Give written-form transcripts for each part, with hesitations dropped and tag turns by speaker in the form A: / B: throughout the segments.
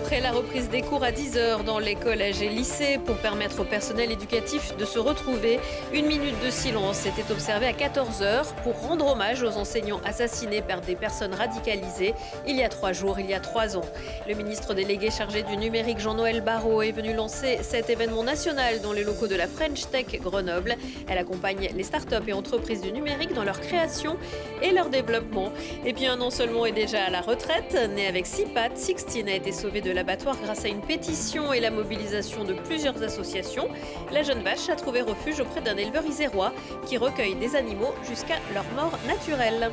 A: après la reprise des cours à 10 heures dans les collèges et lycées pour permettre au personnel éducatif de se retrouver, une minute de silence était observée à 14 heures pour rendre hommage aux enseignants assassinés par des personnes radicalisées il y a 3 jours, il y a 3 ans. Le ministre délégué chargé du numérique Jean-Noël Barrot est venu lancer cet événement national dans les locaux de la French Tech Grenoble. Elle accompagne les startups et entreprises du numérique dans leur création et leur développement. Et puis un an seulement est déjà à la retraite. Née avec 6 pattes, Sixtine a été sauvée de l'abattoir grâce à une pétition et la mobilisation de plusieurs associations. La jeune vache a trouvé refuge auprès d'un éleveur isérois qui recueille des animaux jusqu'à leur mort naturelle.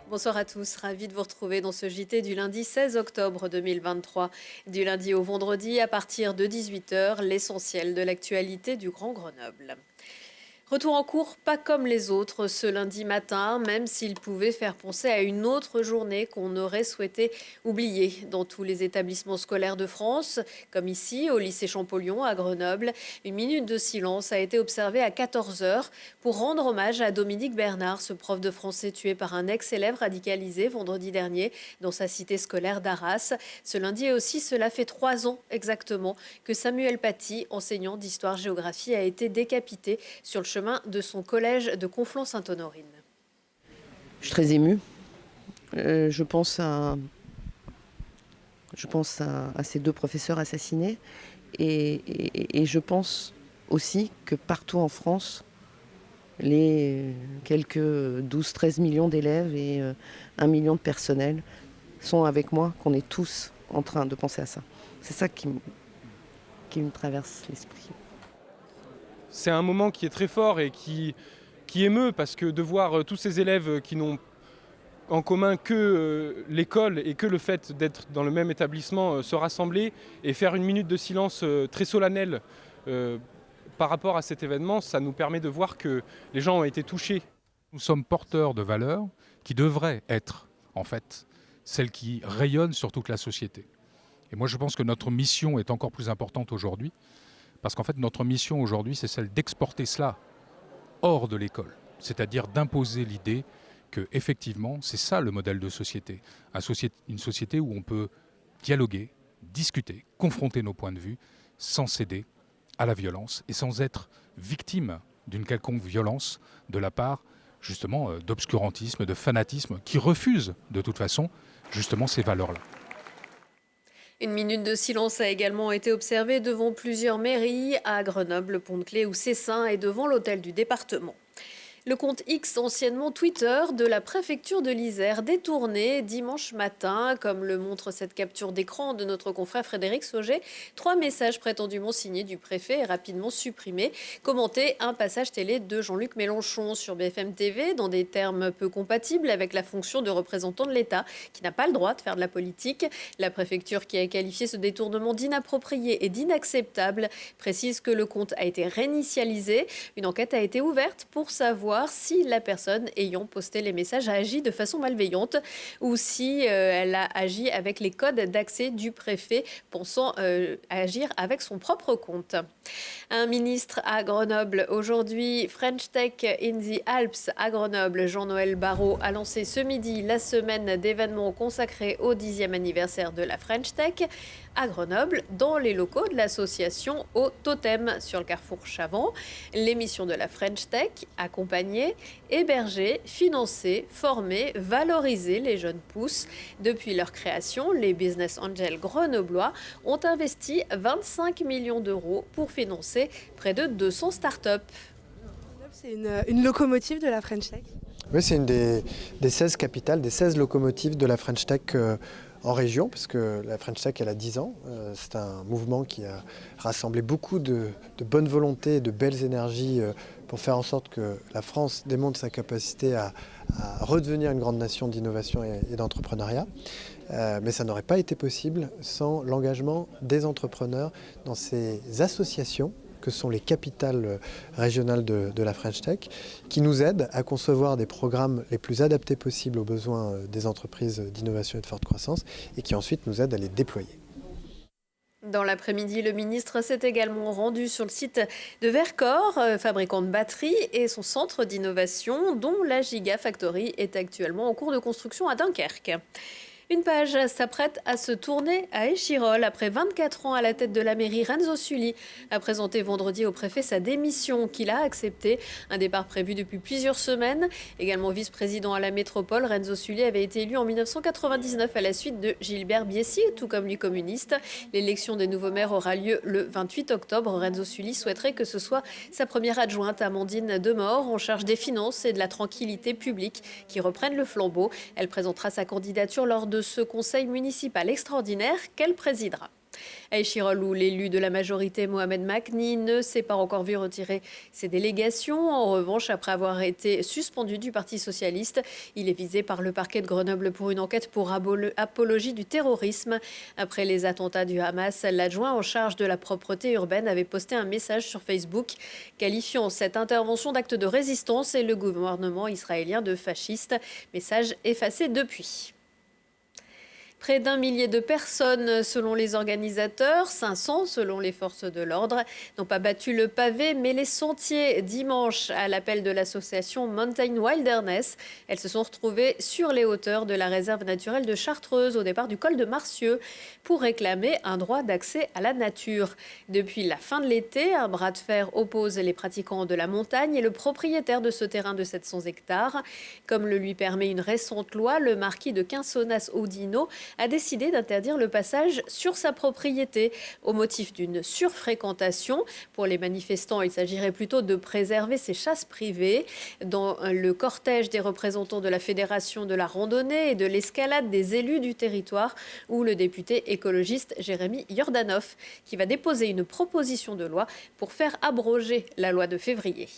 A: Bonsoir à tous, ravi de vous retrouver dans ce JT du lundi 16 octobre 2023. Du lundi au vendredi, à partir de 18h, l'essentiel de l'actualité du Grand Grenoble. Retour en cours, pas comme les autres ce lundi matin, même s'il pouvait faire penser à une autre journée qu'on aurait souhaité oublier dans tous les établissements scolaires de France, comme ici au lycée Champollion à Grenoble. Une minute de silence a été observée à 14 heures pour rendre hommage à Dominique Bernard, ce prof de français tué par un ex-élève radicalisé vendredi dernier dans sa cité scolaire d'Arras. Ce lundi aussi, cela fait 3 ans exactement que Samuel Paty, enseignant d'histoire-géographie, a été décapité sur le chemin de son collège de Conflans-Sainte-Honorine.
B: Je suis très émue. Je pense à ces 2 professeurs assassinés et je pense aussi que partout en France, les quelques 12-13 millions d'élèves et 1 million de personnels sont avec moi, qu'on est tous en train de penser à ça. C'est ça qui me traverse l'esprit.
C: C'est un moment qui est très fort et qui émeut parce que de voir tous ces élèves qui n'ont en commun que l'école et que le fait d'être dans le même établissement se rassembler et faire une minute de silence très solennelle par rapport à cet événement, ça nous permet de voir que les gens ont été touchés.
D: Nous sommes porteurs de valeurs qui devraient être, en fait, celles qui rayonnent sur toute la société. Et moi, je pense que notre mission est encore plus importante aujourd'hui. Parce qu'en fait, notre mission aujourd'hui, c'est celle d'exporter cela hors de l'école. C'est-à-dire d'imposer l'idée que, effectivement, c'est ça le modèle de société. Une société où on peut dialoguer, discuter, confronter nos points de vue, sans céder à la violence et sans être victime d'une quelconque violence de la part, justement, d'obscurantisme, de fanatisme, qui refuse, de toute façon, justement, ces valeurs-là.
A: Une minute de silence a également été observée devant plusieurs mairies, à Grenoble, Pont-de-Claix ou Cessin et devant l'hôtel du département. Le compte X, anciennement Twitter, de la préfecture de l'Isère, détourné dimanche matin, comme le montre cette capture d'écran de notre confrère Frédéric Sauget. 3 messages prétendument signés du préfet et rapidement supprimés. Commenté un passage télé de Jean-Luc Mélenchon sur BFM TV dans des termes peu compatibles avec la fonction de représentant de l'État, qui n'a pas le droit de faire de la politique. La préfecture, qui a qualifié ce détournement d'inapproprié et d'inacceptable, précise que le compte a été réinitialisé. Une enquête a été ouverte pour savoir si la personne ayant posté les messages a agi de façon malveillante ou si elle a agi avec les codes d'accès du préfet pensant agir avec son propre compte. Un ministre à Grenoble aujourd'hui, French Tech in the Alps à Grenoble, Jean-Noël Barrot a lancé ce midi la semaine d'événements consacrés au 10e anniversaire de la French Tech à Grenoble, dans les locaux de l'association Au Totem sur le carrefour Chavant. L'émission de la French Tech, accompagner, héberger, financer, former, valoriser les jeunes pousses. Depuis leur création, les Business Angels grenoblois ont investi 25 millions d'euros pour financer près de 200 startups.
E: C'est une locomotive de la French Tech.
F: Oui, c'est une des 16 capitales, des 16 locomotives de la French Tech en région, parce que la French Tech, elle a 10 ans. C'est un mouvement qui a rassemblé beaucoup de bonne volonté et de belles énergies pour faire en sorte que la France démontre sa capacité à redevenir une grande nation d'innovation et d'entrepreneuriat. Mais ça n'aurait pas été possible sans l'engagement des entrepreneurs dans ces associations que sont les capitales régionales de la French Tech, qui nous aident à concevoir des programmes les plus adaptés possibles aux besoins des entreprises d'innovation et de forte croissance, et qui ensuite nous aident à les déployer.
A: Dans l'après-midi, le ministre s'est également rendu sur le site de Vercor, fabricant de batteries, et son centre d'innovation, dont la Gigafactory est actuellement en cours de construction à Dunkerque. Une page s'apprête à se tourner à Échirolles. Après 24 ans à la tête de la mairie, Renzo Sully a présenté vendredi au préfet sa démission qu'il a acceptée. Un départ prévu depuis plusieurs semaines. Également vice-président à la métropole, Renzo Sully avait été élu en 1999 à la suite de Gilbert Biessi, tout comme lui communiste. L'élection des nouveaux maires aura lieu le 28 octobre. Renzo Sully souhaiterait que ce soit sa première adjointe, Amandine Demort, en charge des finances et de la tranquillité publique, qui reprenne le flambeau. Elle présentera sa candidature lors de ce conseil municipal extraordinaire qu'elle présidera. À Échirolles, où l'élu de la majorité, Mohamed Makni, ne s'est pas encore vu retirer ses délégations. En revanche, après avoir été suspendu du Parti socialiste, il est visé par le parquet de Grenoble pour une enquête pour apologie du terrorisme. Après les attentats du Hamas, l'adjoint en charge de la propreté urbaine avait posté un message sur Facebook qualifiant cette intervention d'acte de résistance et le gouvernement israélien de fasciste. Message effacé depuis. Près d'1 millier de personnes selon les organisateurs, 500 selon les forces de l'ordre, n'ont pas battu le pavé mais les sentiers dimanche à l'appel de l'association Mountain Wilderness. Elles se sont retrouvées sur les hauteurs de la réserve naturelle de Chartreuse au départ du col de Marcieux pour réclamer un droit d'accès à la nature. Depuis la fin de l'été, un bras de fer oppose les pratiquants de la montagne et le propriétaire de ce terrain de 700 hectares. Comme le lui permet une récente loi, le marquis de Quinsonas-Audino a décidé d'interdire le passage sur sa propriété au motif d'une surfréquentation. Pour les manifestants, il s'agirait plutôt de préserver ces chasses privées. Dans le cortège des représentants de la Fédération de la randonnée et de l'escalade des élus du territoire, où le député écologiste Jérémy Yordanov, qui va déposer une proposition de loi pour faire abroger la loi de février.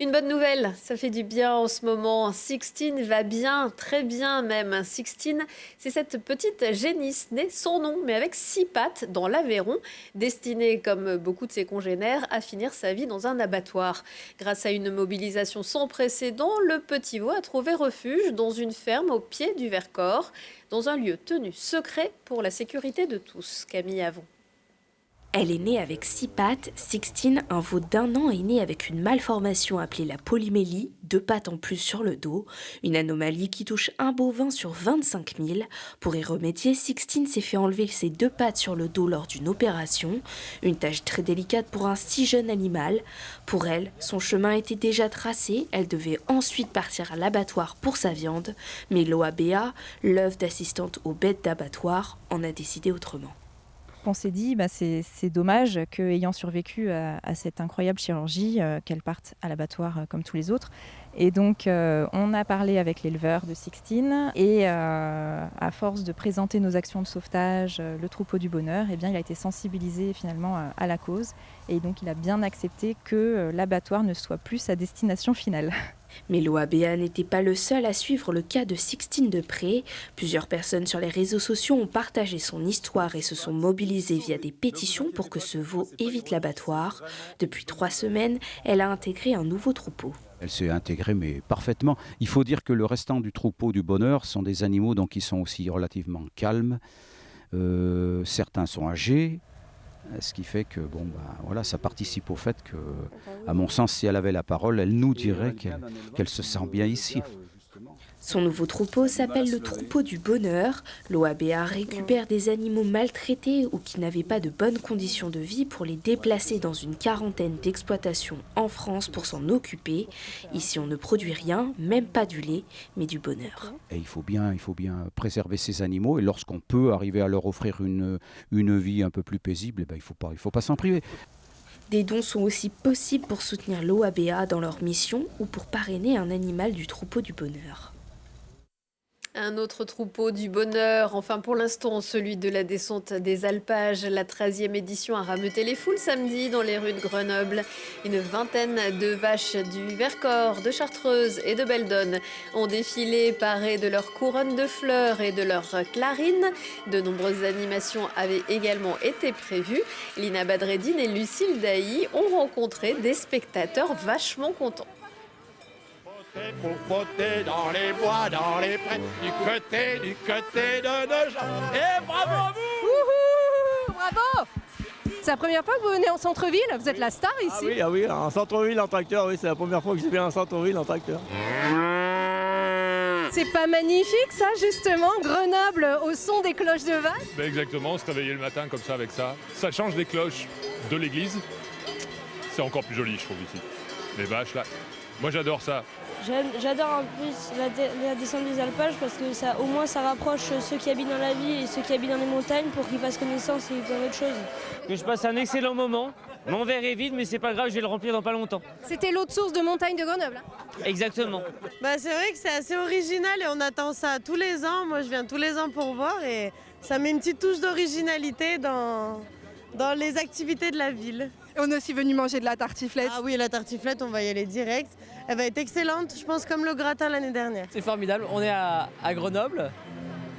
A: Une bonne nouvelle, ça fait du bien en ce moment. Sixtine va bien, très bien même. Sixtine, c'est cette petite génisse née sans nom, mais avec 6 pattes dans l'Aveyron, destinée, comme beaucoup de ses congénères, à finir sa vie dans un abattoir. Grâce à une mobilisation sans précédent, le petit veau a trouvé refuge dans une ferme au pied du Vercors, dans un lieu tenu secret pour la sécurité de tous. Camille Avon.
G: Elle est née avec 6 pattes. Sixtine, un veau d'1 an, est né avec une malformation appelée la polymélie, 2 pattes en plus sur le dos, une anomalie qui touche un bovin sur 25 000. Pour y remédier, Sixtine s'est fait enlever ses 2 pattes sur le dos lors d'une opération, une tâche très délicate pour un si jeune animal. Pour elle, son chemin était déjà tracé, elle devait ensuite partir à l'abattoir pour sa viande, mais l'OABA, l'œuvre d'assistante aux bêtes d'abattoir, en a décidé autrement.
H: On s'est dit, c'est dommage qu'ayant survécu à cette incroyable chirurgie, qu'elle parte à l'abattoir comme tous les autres. Et donc, on a parlé avec l'éleveur de Sixtine et à force de présenter nos actions de sauvetage, le troupeau du bonheur, eh bien, il a été sensibilisé finalement à la cause. Et donc, il a bien accepté que l'abattoir ne soit plus sa destination finale.
G: Mais l'OABA n'était pas le seul à suivre le cas de Sixtine de près. Plusieurs personnes sur les réseaux sociaux ont partagé son histoire et se sont mobilisées via des pétitions pour que ce veau évite l'abattoir. Depuis 3 semaines, elle a intégré un nouveau troupeau.
I: Elle s'est intégrée mais parfaitement. Il faut dire que le restant du troupeau du bonheur sont des animaux donc, qui sont aussi relativement calmes. Certains sont âgés. Ce qui fait que voilà, ça participe au fait que, à mon sens, si elle avait la parole, elle nous dirait qu'elle se sent bien ici.
G: Son nouveau troupeau s'appelle le troupeau du bonheur. L'OABA récupère des animaux maltraités ou qui n'avaient pas de bonnes conditions de vie pour les déplacer dans une 40aine d'exploitations en France pour s'en occuper. Ici, on ne produit rien, même pas du lait, mais du bonheur.
I: Et il faut bien préserver ces animaux et lorsqu'on peut arriver à leur offrir une vie un peu plus paisible, il ne faut pas s'en priver.
G: Des dons sont aussi possibles pour soutenir l'OABA dans leur mission ou pour parrainer un animal du troupeau du bonheur.
A: Un autre troupeau du bonheur, enfin pour l'instant celui de la descente des alpages. La 13e édition a rameuté les foules samedi dans les rues de Grenoble. Une vingtaine de vaches du Vercors, de Chartreuse et de Beldonne ont défilé parées de leurs couronnes de fleurs et de leurs clarines. De nombreuses animations avaient également été prévues. Lina Badreddine et Lucille Dailly ont rencontré des spectateurs vachement contents.
J: Pour frotter dans les bois, dans les prés, du côté de nos gens. Et bravo à vous!
K: Wouhou! Bravo! C'est la première fois que vous venez en centre-ville? Vous êtes la star ici?
J: Ah oui, en centre-ville en tracteur, oui, c'est la première fois que je viens en centre-ville en tracteur.
K: C'est pas magnifique ça justement, Grenoble au son des cloches de vache?
L: Ben exactement, se réveiller le matin comme ça avec ça. Ça change des cloches de l'église. C'est encore plus joli je trouve ici. Les vaches là. Moi j'adore ça.
M: J'adore en plus la descente des alpages parce que ça, au moins ça rapproche ceux qui habitent dans la ville et ceux qui habitent dans les montagnes pour qu'ils fassent connaissance et plein d'autres choses.
N: Que je passe un excellent moment. Mon verre est vide mais c'est pas grave, je vais le remplir dans pas longtemps.
K: C'était l'eau de source de montagne de Grenoble.
N: Exactement.
O: C'est vrai que c'est assez original et on attend ça tous les ans. Moi je viens tous les ans pour voir et ça met une petite touche d'originalité dans les activités de la ville.
E: Et on est aussi venu manger de la tartiflette.
O: Ah oui, la tartiflette, on va y aller direct. Elle va être excellente, je pense, comme le gratin l'année dernière.
P: C'est formidable, on est à Grenoble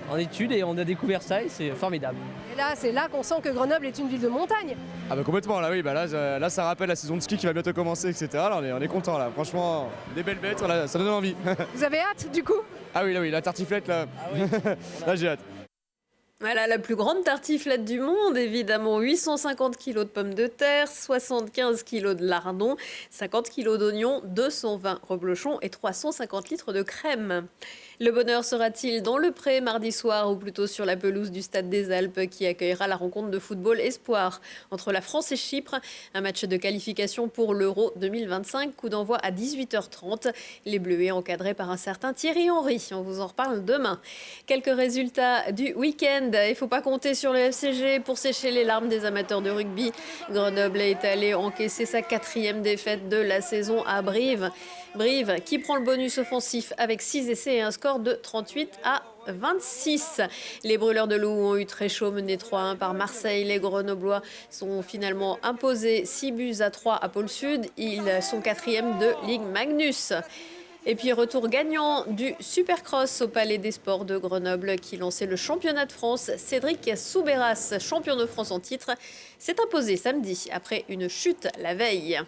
P: en études et on a découvert ça et c'est formidable.
K: Et là, c'est là qu'on sent que Grenoble est une ville de montagne.
Q: Ah bah complètement, là oui, là ça rappelle la saison de ski qui va bientôt commencer, etc. Là on est content là, franchement, des belles bêtes, là, ça donne envie.
K: Vous avez hâte du coup?
Q: Ah oui, la tartiflette là, là j'ai hâte.
A: Voilà, la plus grande tartiflette du monde, évidemment. 850 kg de pommes de terre, 75 kg de lardons, 50 kg d'oignons, 220 reblochons et 350 litres de crème. Le bonheur sera-t-il dans le Pré mardi soir ou plutôt sur la pelouse du Stade des Alpes qui accueillera la rencontre de football espoir entre la France et Chypre? Un match de qualification pour l'Euro 2025, coup d'envoi à 18h30. Les Bleuets encadrés par un certain Thierry Henry. On vous en reparle demain. Quelques résultats du week-end. Il ne faut pas compter sur le FCG pour sécher les larmes des amateurs de rugby. Grenoble est allé encaisser sa 4e défaite de la saison à Brive. Brive qui prend le bonus offensif avec 6 essais et un score de 38-26. Les Brûleurs de Loup ont eu très chaud, menés 3-1 par Marseille. Les Grenoblois sont finalement imposés 6-3 à Pôle Sud. Ils sont 4e de Ligue Magnus. Et puis retour gagnant du Supercross au Palais des Sports de Grenoble qui lançait le championnat de France. Cédric Soubeyras, champion de France en titre, s'est imposé samedi après une chute la veille.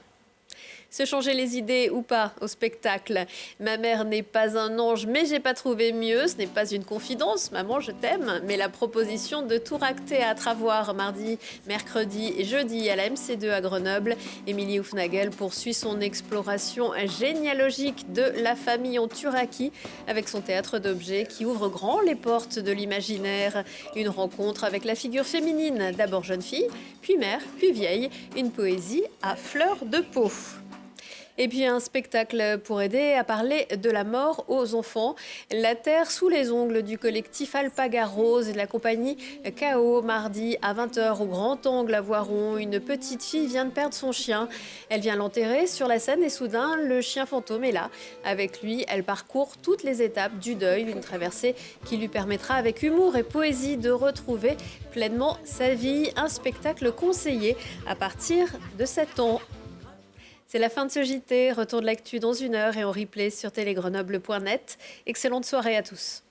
A: Se changer les idées ou pas au spectacle. Ma mère n'est pas un ange, mais j'ai pas trouvé mieux. Ce n'est pas une confidence, maman, je t'aime. Mais la proposition de Tourac Théâtre à voir mardi, mercredi et jeudi à la MC2 à Grenoble. Émilie Houfnagel poursuit son exploration généalogique de la famille en Turaki avec son théâtre d'objets qui ouvre grand les portes de l'imaginaire. Une rencontre avec la figure féminine, d'abord jeune fille, puis mère, puis vieille. Une poésie à fleur de peau. Et puis un spectacle pour aider à parler de la mort aux enfants. La terre sous les ongles du collectif Alpaga Rose et de la compagnie KO mardi à 20h au Grand Angle à Voiron. Une petite fille vient de perdre son chien. Elle vient l'enterrer sur la scène et soudain le chien fantôme est là. Avec lui, elle parcourt toutes les étapes du deuil, une traversée qui lui permettra avec humour et poésie de retrouver pleinement sa vie. Un spectacle conseillé à partir de 7 ans. C'est la fin de ce JT. Retour de l'actu dans 1 heure et en replay sur télégrenoble.net. Excellente soirée à tous.